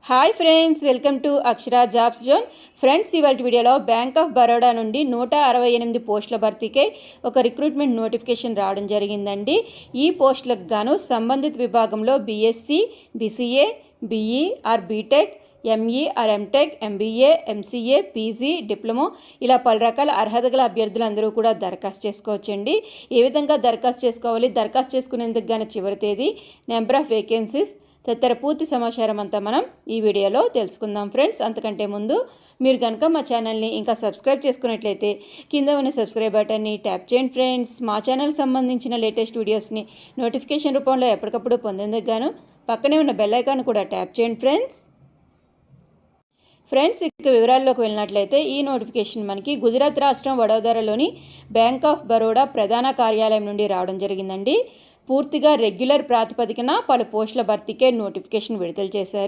Hi friends, welcome to Akshara jobs zone. Friends, ఇవాళ వీడియోలో bank of Baroda నుండి 168 పోస్టుల భర్తీకై ఒక రిక్రూట్మెంట్ నోటిఫికేషన్ రావడం జరిగిందండి. ఈ పోస్టులకు గాను సంబంధిత విభాగంలో BSc, BCA, BE or BTech, ME or MTech, MBA, MCA, PG, diploma ఇలా పలు రకాల అర్హత గల అభ్యర్థులందరూ కూడా దరఖాస్తు చేసుకోవచ్చండి. ఏ విధంగా దరఖాస్తు చేసుకోవాలి, దరఖాస్తు చేసుకునేందుకు గాను చివరి తేదీ, నెంబర్ ఆఫ్ వేకెన్సీస్ తదితర పూర్తి సమాచారం అంతా మనం ఈ వీడియోలో తెలుసుకుందాం. ఫ్రెండ్స్, అంతకంటే ముందు మీరు కనుక మా ఛానల్ని ఇంకా సబ్స్క్రైబ్ చేసుకున్నట్లయితే కింద ఉన్న సబ్స్క్రైబ్ బటన్ని ట్యాప్ చేయండి. ఫ్రెండ్స్, మా ఛానల్ సంబంధించిన లేటెస్ట్ వీడియోస్ని నోటిఫికేషన్ రూపంలో ఎప్పటికప్పుడు పొందేందుకు గాను పక్కనే ఉన్న బెల్ ఐకాన్ కూడా ట్యాప్ చేయండి. ఫ్రెండ్స్, ఇక వివరాల్లోకి వెళ్ళినట్లయితే ఈ నోటిఫికేషన్ మనకి గుజరాత్ రాష్ట్రం వడోదరలోని బ్యాంక్ ఆఫ్ బరోడా ప్రధాన కార్యాలయం నుండి రావడం జరిగిందండి. పూర్తిగా రెగ్యులర్ ప్రాతిపదికన పలు పోస్టుల భర్తీకే నోటిఫికేషన్ విడుదల చేశారు.